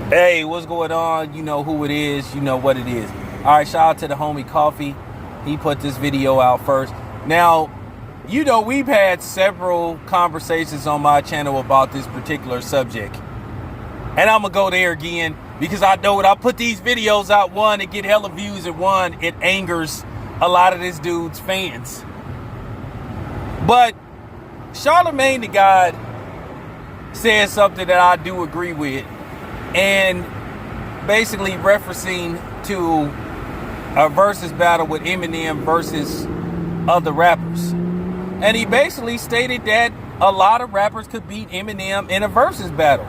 Hey, what's going on? You know who it is. You know what it is. All right, shout out to the homie Coffee. He put this video out first. Now, you know, we've had several conversations on my channel about this particular subject. And I'm going to go there again because I know when I put these videos out, one, it get hella views, and one, it angers a lot of this dude's fans. But Charlamagne Tha God said something that I do agree with, and basically referencing to a versus battle with Eminem versus other rappers. And he basically stated that a lot of rappers could beat Eminem in a versus battle.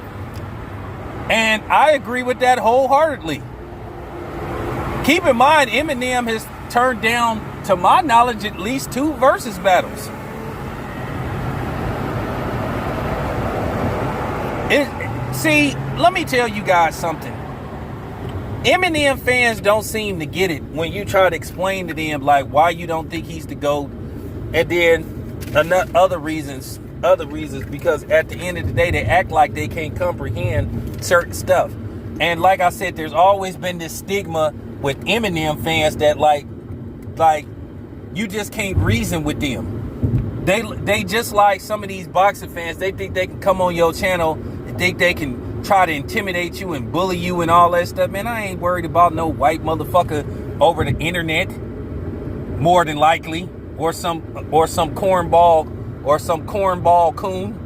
And I agree with that wholeheartedly. Keep in mind, Eminem has turned down, to my knowledge, at least 2 versus battles. See, let me tell you guys something. Eminem fans don't seem to get it when you try to explain to them like why you don't think he's the GOAT, and then other reasons, because at the end of the day they act like they can't comprehend certain stuff. And like I said, there's always been this stigma with Eminem fans that like you just can't reason with them. They just like some of these boxing fans. They think they can come on your channel and think they can try to intimidate you and bully you and all that stuff. Man, I ain't worried about no white motherfucker over the internet, more than likely, or some cornball coon.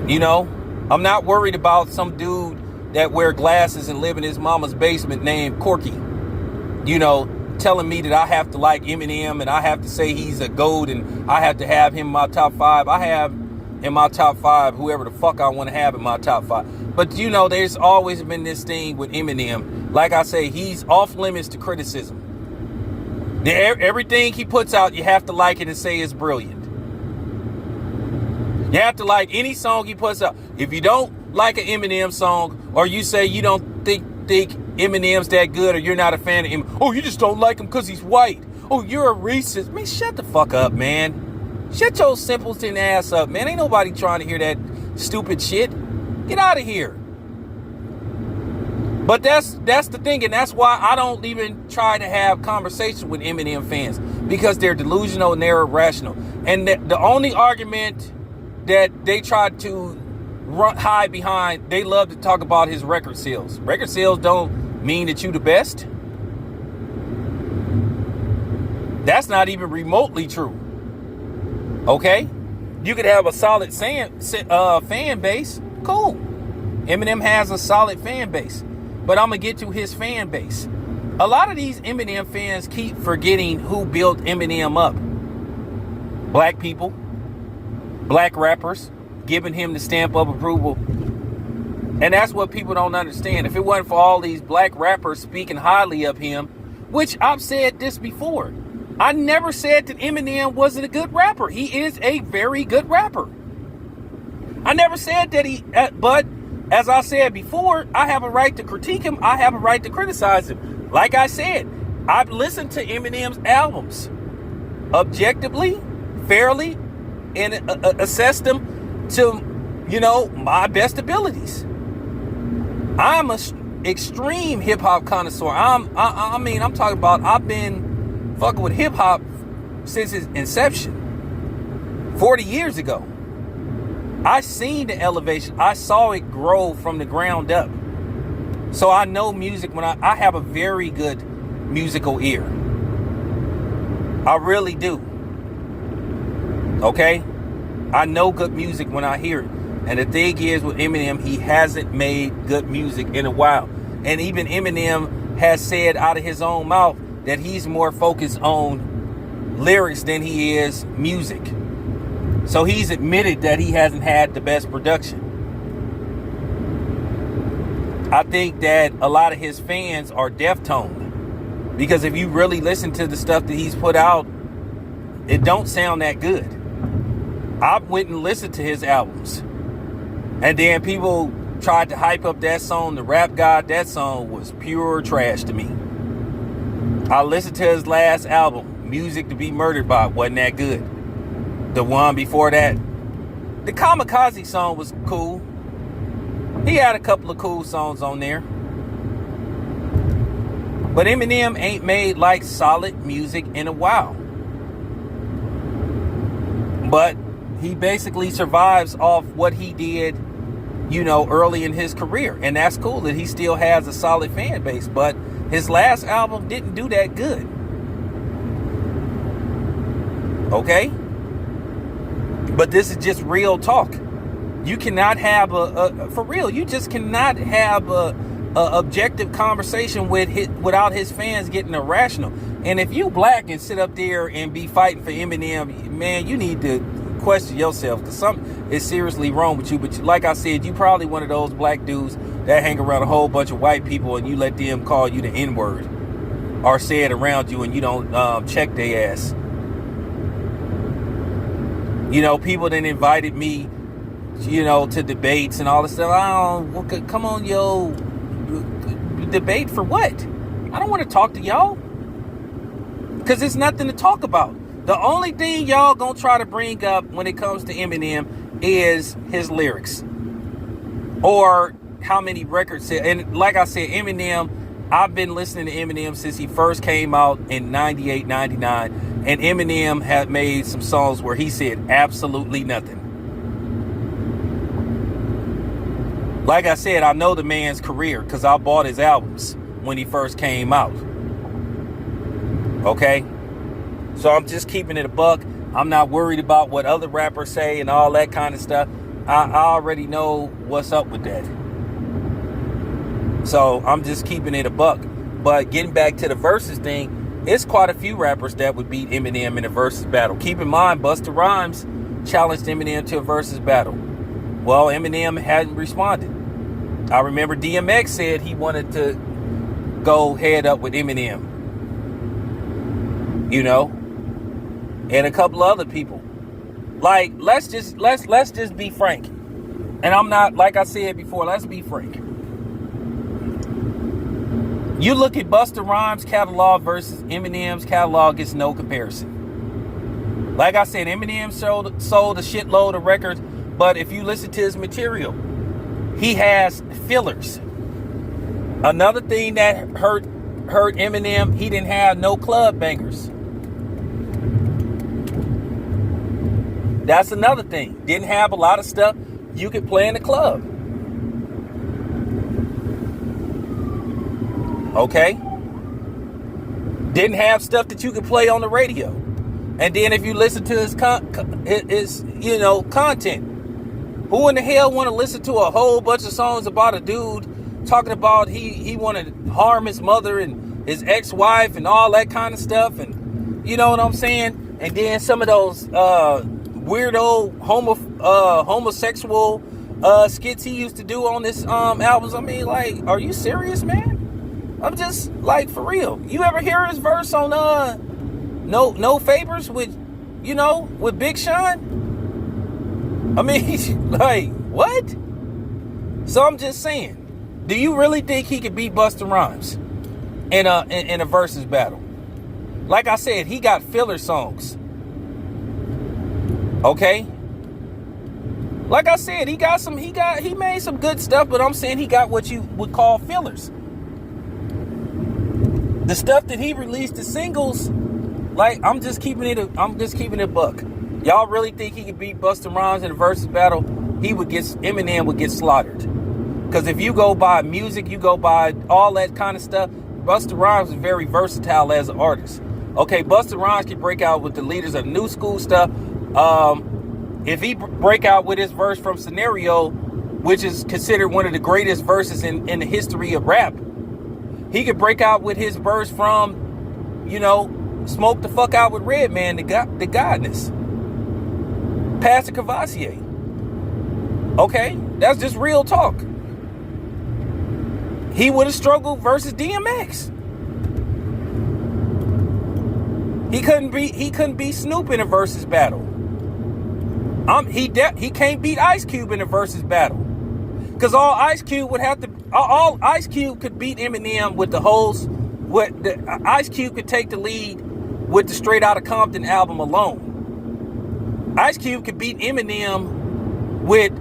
You know, I'm not worried about some dude that wear glasses and live in his mama's basement named Corky, you know, telling me that I have to like Eminem and I have to say he's a GOAT and I have to have him in my top 5. I have in my top 5 whoever the fuck I want to have in my top 5. But you know, there's always been this thing with Eminem. Like I say, he's off limits to criticism. Everything he puts out, you have to like it and say it's brilliant. You have to like any song he puts out. If you don't like an Eminem song, or you say you don't think Eminem's that good, or you're not a fan of him, oh, you just don't like him because he's white, oh, you're a racist. Man, shut the fuck up, man. Shut your simpleton ass up, man. Ain't nobody trying to hear that stupid shit. Get out of here. But that's the thing, and that's why I don't even try to have conversations with Eminem fans, because they're delusional and they're irrational. And the only argument that they try to hide behind, they love to talk about his record sales. Record sales don't mean that you the best. That's not even remotely true. Okay? You could have a solid fan base. Cool. Eminem has a solid fan base. But I'm going to get to his fan base. A lot of these Eminem fans keep forgetting who built Eminem up. Black people. Black rappers. Giving him the stamp of approval. And that's what people don't understand. If it wasn't for all these black rappers speaking highly of him, which I've said this before, I never said that Eminem wasn't a good rapper. He is a very good rapper. I never said that but as I said before, I have a right to critique him. I have a right to criticize him. Like I said, I've listened to Eminem's albums objectively, fairly, and assessed them to, you know, my best abilities. I'm an extreme hip hop connoisseur. I'm talking about, I've been fucking with hip hop since its inception, 40 years ago. I seen the elevation. I saw it grow from the ground up. So I know music when I have a very good musical ear. I really do. Okay? I know good music when I hear it. And the thing is with Eminem, he hasn't made good music in a while. And even Eminem has said out of his own mouth that he's more focused on lyrics than he is music. So he's admitted that he hasn't had the best production. I think that a lot of his fans are deaf-toned. Because if you really listen to the stuff that he's put out, it don't sound that good. I went and listened to his albums. And then people tried to hype up that song, The Rap God. That song was pure trash to me. I listened to his last album, Music to Be Murdered By. Wasn't that good. The one before that, the Kamikaze song was cool. He had a couple of cool songs on there. But Eminem ain't made like solid music in a while. But he basically survives off what he did, early in his career. And that's cool that he still has a solid fan base. But his last album didn't do that good. Okay? But this is just real talk. You cannot have for real, you just cannot have a objective conversation without his fans getting irrational. And if you black and sit up there and be fighting for Eminem, man, you need to question yourself, because something is seriously wrong with you. But like I said, you probably one of those black dudes that hang around a whole bunch of white people and you let them call you the N-word or say it around you and you don't check their ass. People that invited me, to debates and all this stuff. Come on, yo. Debate for what? I don't want to talk to y'all. Because there's nothing to talk about. The only thing y'all gonna try to bring up when it comes to Eminem is his lyrics. Or how many records. And like I said, Eminem, I've been listening to Eminem since he first came out in 98, 99. And Eminem had made some songs where he said absolutely nothing. Like I said, I know the man's career because I bought his albums when he first came out. Okay? So I'm just keeping it a buck. I'm not worried about what other rappers say and all that kind of stuff. I already know what's up with that. So I'm just keeping it a buck. But getting back to the versus thing, it's quite a few rappers that would beat Eminem in a versus battle. Keep in mind, Busta Rhymes challenged Eminem to a versus battle. Well, Eminem hadn't responded. I remember DMX said he wanted to go head up with Eminem. And a couple other people. Like, let's just be frank. And I'm not, like I said before, let's be frank. You look at Busta Rhymes' catalog versus Eminem's catalog, it's no comparison. Like I said, Eminem sold a shitload of records, but if you listen to his material, he has fillers. Another thing that hurt Eminem, he didn't have no club bangers. That's another thing. Didn't have a lot of stuff you could play in the club. Okay? Didn't have stuff that you could play on the radio. And then if you listen to his content, who in the hell want to listen to a whole bunch of songs about a dude talking about he wanted to harm his mother and his ex-wife and all that kind of stuff, and you know what I'm saying? And then some of those weirdo homosexual skits he used to do on this albums. I mean, like, are you serious, man? I'm just like, for real. You ever hear his verse on No Favors with Big Sean? I mean, like, what? So I'm just saying, do you really think he could beat Busta Rhymes in a versus battle? Like I said, he got filler songs. Okay? Like I said, he made some good stuff, but I'm saying he got what you would call fillers. The stuff that he released, the singles, like, I'm just keeping it a buck. Y'all really think he could beat Busta Rhymes in a versus battle? Eminem would get slaughtered. Because if you go by music, you go by all that kind of stuff, Busta Rhymes is very versatile as an artist. Okay, Busta Rhymes can break out with the leaders of the new school stuff. If he break out with his verse from Scenario, which is considered one of the greatest verses in the history of rap, he could break out with his verse from, Smoke the Fuck Out with Redman, the Godness. Pastor Cavassier. Okay, that's just real talk. He would have struggled versus DMX. He couldn't beat Snoop in a versus battle. He can't beat Ice Cube in a versus battle. Because all Ice Cube could beat Eminem with the holes. Ice Cube could take the lead with the Straight Outta Compton album alone. Ice Cube could beat Eminem with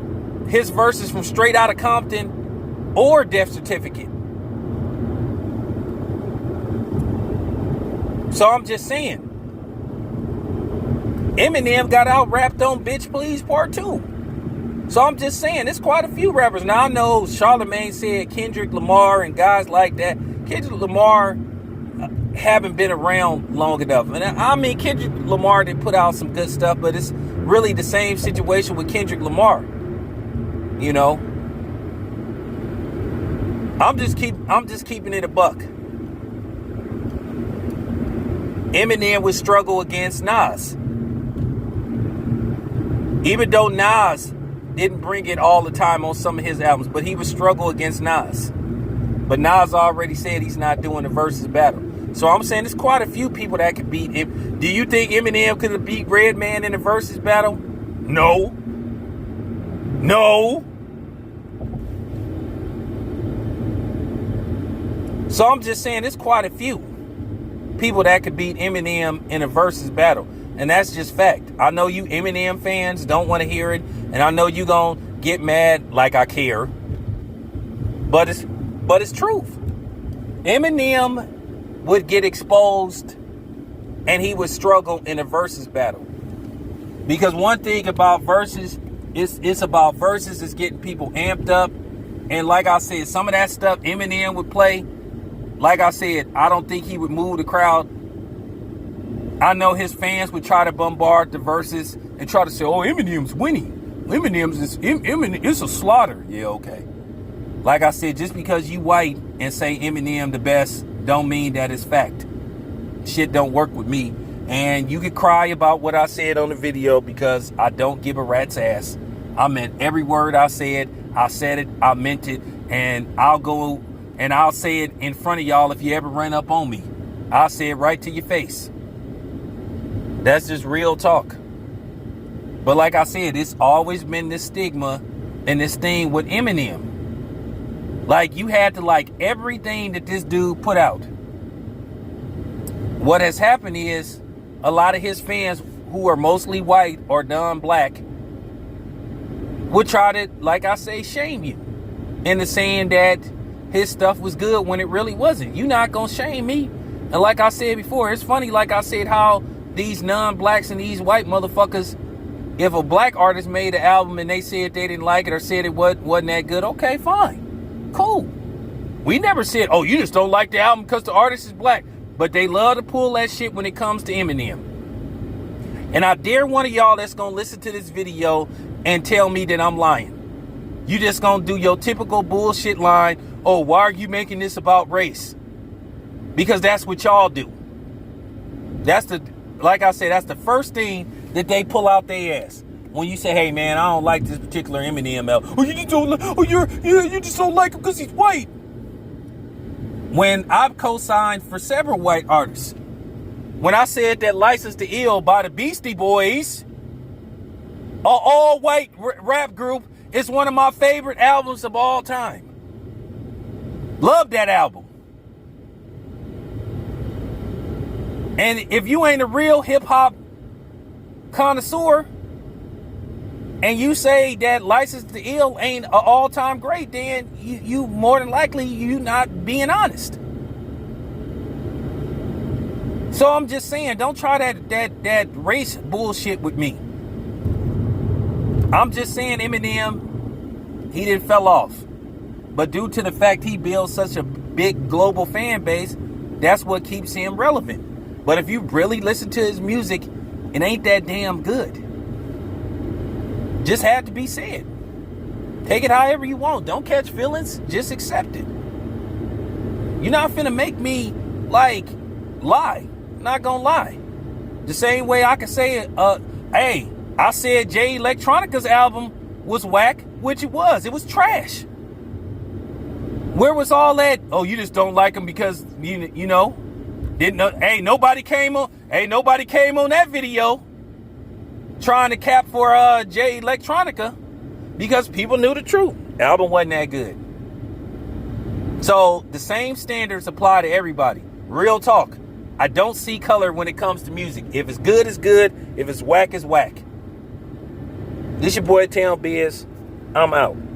his verses from Straight Outta Compton or Death Certificate. So I'm just saying, Eminem got out rapped on Bitch Please Part 2. So I'm just saying, there's quite a few rappers. Now I know Charlamagne said Kendrick Lamar and guys like that. Kendrick Lamar haven't been around long enough. And I mean, Kendrick Lamar did put out some good stuff, but it's really the same situation with Kendrick Lamar. You know, I'm just keeping it a buck. Eminem would struggle against Nas. Even though Nas didn't bring it all the time on some of his albums, but he would struggle against Nas. But Nas already said he's not doing the versus battle. So I'm saying there's quite a few people that could beat him. Do you think Eminem could have beat Redman in the versus battle? No. No. So I'm just saying there's quite a few people that could beat Eminem in a versus battle. And that's just fact. I know you Eminem fans don't want to hear it. And I know you gonna get mad like I care. But it's truth. Eminem would get exposed and he would struggle in a versus battle. Because one thing about versus, it's about versus, it's getting people amped up. And like I said, some of that stuff Eminem would play, like I said, I don't think he would move the crowd. I know his fans would try to bombard the verses and try to say, oh, Eminem's winning. Eminem, it's a slaughter. Yeah, okay. Like I said, just because you white and say Eminem the best don't mean that it's fact. Shit don't work with me. And you can cry about what I said on the video because I don't give a rat's ass. I meant every word I said. I said it. I meant it. And I'll go and I'll say it in front of y'all if you ever run up on me. I'll say it right to your face. That's just real talk. But like I said, it's always been this stigma and this thing with Eminem. Like, you had to like everything that this dude put out. What has happened is a lot of his fans who are mostly white or non-black would try to, like I say, shame you into saying that his stuff was good when it really wasn't. You're not gonna shame me. And like I said before, it's funny, like I said, how these non-blacks and these white motherfuckers, if a black artist made an album and they said they didn't like it or said it wasn't that good, okay, fine, cool. We never said, oh, you just don't like the album because the artist is black. But they love to pull that shit when it comes to Eminem. And I dare one of y'all that's gonna listen to this video and tell me that I'm lying. You just gonna do your typical bullshit line, oh, why are you making this about race? Because that's what y'all do. Like I said, that's the first thing that they pull out their ass. When you say, hey man, I don't like this particular Eminem album. Oh, you just don't like him because he's white. When I've co-signed for several white artists. When I said that License to Ill by the Beastie Boys, an all-white rap group, is one of my favorite albums of all time. Love that album. And if you ain't a real hip-hop connoisseur and you say that License to Ill ain't an all-time great, then you more than likely you not being honest. So I'm just saying, don't try that race bullshit with me. I'm just saying Eminem, he didn't fell off. But due to the fact he builds such a big global fan base, that's what keeps him relevant. But if you really listen to his music, it ain't that damn good. Just had to be said. Take it however you want. Don't catch feelings. Just accept it. You're not finna make me, lie. I'm not gonna lie. The same way I can say, hey, I said Jay Electronica's album was whack, which it was. It was trash. Where was all that? Oh, you just don't like him because, you know, didn't know. Hey, nobody came on that video trying to cap for Jay Electronica because people knew the truth. The album wasn't that good. So the same standards apply to everybody. Real talk. I don't see color when it comes to music. If it's good, it's good. If it's whack, it's whack. This your boy Town Biz. I'm out.